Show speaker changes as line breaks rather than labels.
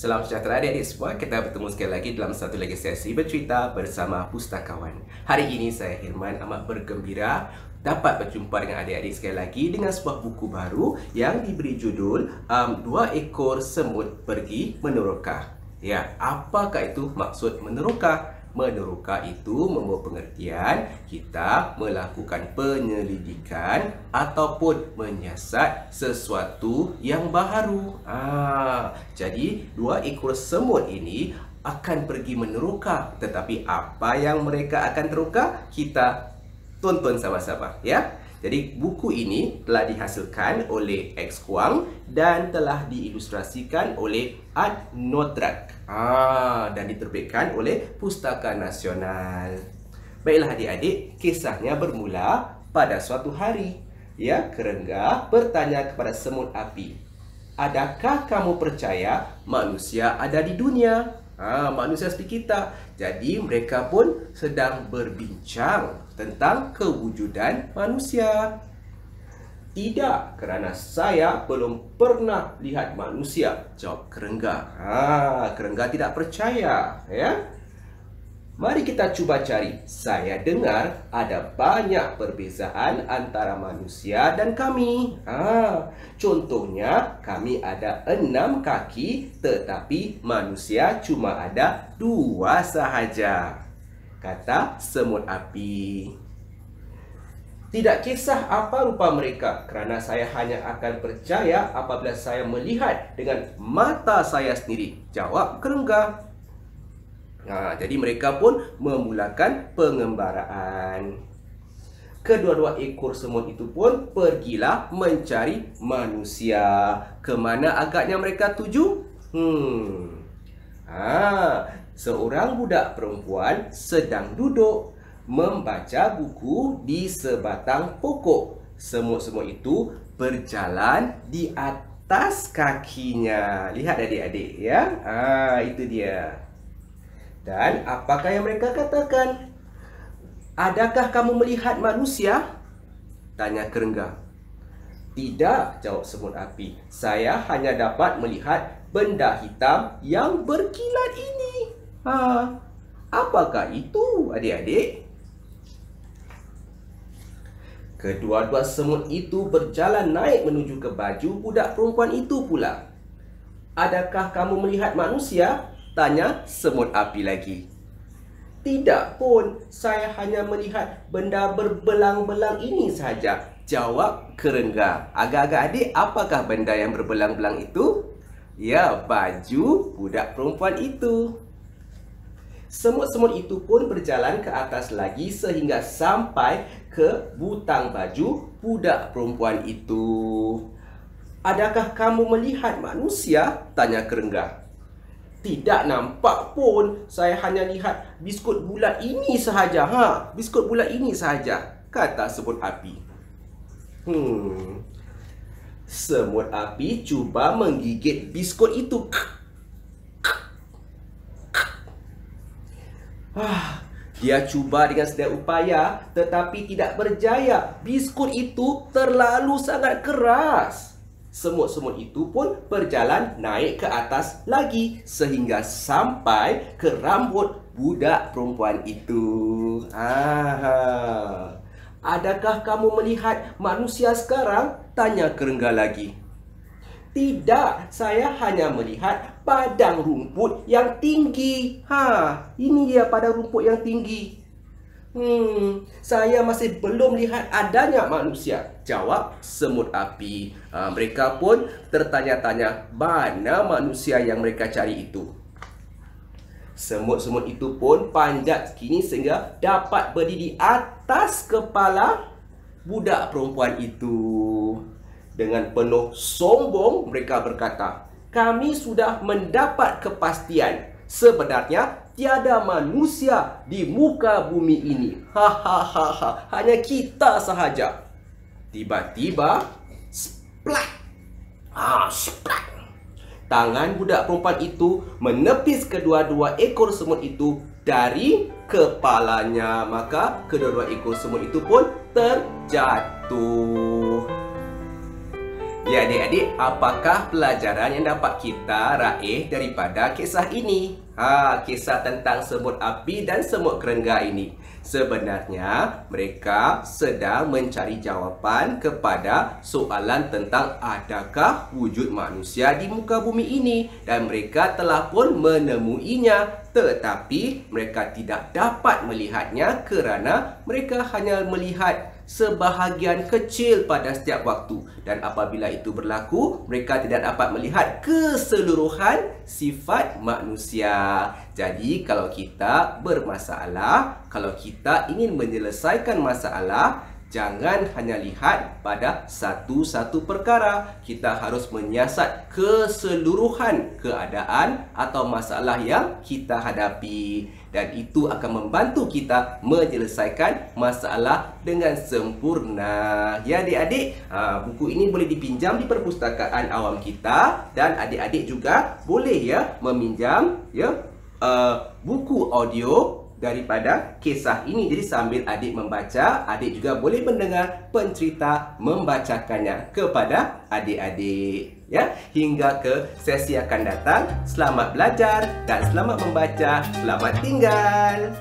Salam sejahtera adik-adik semua. Kita bertemu sekali lagi dalam satu lagi sesi bercerita bersama Pustakawan. Hari ini saya Hirman amat bergembira dapat berjumpa dengan adik-adik sekali lagi dengan sebuah buku baru yang diberi judul Dua Ekor Semut Pergi Meneroka. Ya, apakah itu maksud meneroka? Meneroka itu membawa pengertian kita melakukan penyelidikan ataupun menyiasat sesuatu yang baru. Jadi dua ekor semut ini akan pergi meneroka. Tetapi apa yang mereka akan teroka? Kita tonton sama-sama ya. Jadi buku ini telah dihasilkan oleh X Huang dan telah diilustrasikan oleh Art Notrak dan diterbitkan oleh Pustaka Nasional. Baiklah adik-adik, kisahnya bermula pada suatu hari. Ya, kerengga bertanya kepada semut api, "Adakah kamu percaya manusia ada di dunia?" Manusia seperti kita. Jadi mereka pun sedang berbincang tentang kewujudan manusia. "Tidak, kerana saya belum pernah lihat manusia," jawab kerengga. Kerengga tidak percaya, ya. "Mari kita cuba cari. Saya dengar ada banyak perbezaan antara manusia dan kami. Contohnya, kami ada 6 kaki, tetapi manusia cuma ada 2 sahaja," kata semut api. "Tidak kisah apa rupa mereka, kerana saya hanya akan percaya apabila saya melihat dengan mata saya sendiri," jawab kerengga. Jadi mereka pun memulakan pengembaraan. Kedua-dua ekor semut itu pun pergilah mencari manusia. Kemana agaknya mereka tuju? Seorang budak perempuan sedang duduk membaca buku di sebatang pokok. Semut-semut itu berjalan di atas kakinya. Lihat adik-adik ya. Itu dia. Dan apakah yang mereka katakan? "Adakah kamu melihat manusia?" tanya kerengga. "Tidak," jawab semut api. "Saya hanya dapat melihat benda hitam yang berkilat ini." Apakah itu adik-adik? Kedua-dua semut itu berjalan naik menuju ke baju budak perempuan itu pula. "Adakah kamu melihat manusia?" tanya semut api lagi. "Tidak pun, saya hanya melihat benda berbelang-belang ini sahaja," jawab kerengga. Agak-agak adik, apakah benda yang berbelang-belang itu? Ya, baju budak perempuan itu. Semut-semut itu pun berjalan ke atas lagi sehingga sampai ke butang baju budak perempuan itu. "Adakah kamu melihat manusia?" tanya kerengga. "Tidak nampak pun, saya hanya lihat biskut bulat ini sahaja." Biskut bulat ini sahaja, kata semut api. Semut api cuba menggigit biskut itu. Dia cuba dengan sedaya upaya, tetapi tidak berjaya. Biskut itu terlalu sangat keras. Semut-semut itu pun berjalan naik ke atas lagi sehingga sampai ke rambut budak perempuan itu. "Adakah kamu melihat manusia sekarang?" tanya kerengga lagi. "Tidak, saya hanya melihat padang rumput yang tinggi." Ini dia padang rumput yang tinggi. "Saya masih belum lihat adanya manusia," jawab semut api. Mereka pun tertanya-tanya mana manusia yang mereka cari itu. Semut-semut itu pun panjat kini sehingga dapat berdiri di atas kepala budak perempuan itu. Dengan penuh sombong mereka berkata, "Kami sudah mendapat kepastian. Sebenarnya tiada manusia di muka bumi ini. Hanya kita sahaja." Tiba-tiba, splat! Splat! Tangan budak perempuan itu menepis kedua-dua ekor semut itu dari kepalanya. Maka kedua-dua ekor semut itu pun terjatuh. Ya adik-adik, apakah pelajaran yang dapat kita raih daripada kisah ini? Kisah tentang semut api dan semut kerengga ini. Sebenarnya mereka sedang mencari jawapan kepada soalan tentang adakah wujud manusia di muka bumi ini, dan mereka telah pun menemuinya. Tetapi mereka tidak dapat melihatnya kerana mereka hanya melihat sebahagian kecil pada setiap waktu, dan apabila itu berlaku, mereka tidak dapat melihat keseluruhan sifat manusia. Jadi kalau kita bermasalah, kalau kita ingin menyelesaikan masalah, jangan hanya lihat pada satu-satu perkara. Kita harus menyiasat keseluruhan keadaan atau masalah yang kita hadapi. Dan itu akan membantu kita menyelesaikan masalah dengan sempurna. Ya adik-adik, buku ini boleh dipinjam di perpustakaan awam kita. Dan adik-adik juga boleh ya meminjam buku audio daripada kisah ini. Jadi sambil adik membaca, adik juga boleh mendengar pencerita membacakannya kepada adik-adik. Ya, hingga ke sesi akan datang. Selamat belajar dan selamat membaca. Selamat tinggal.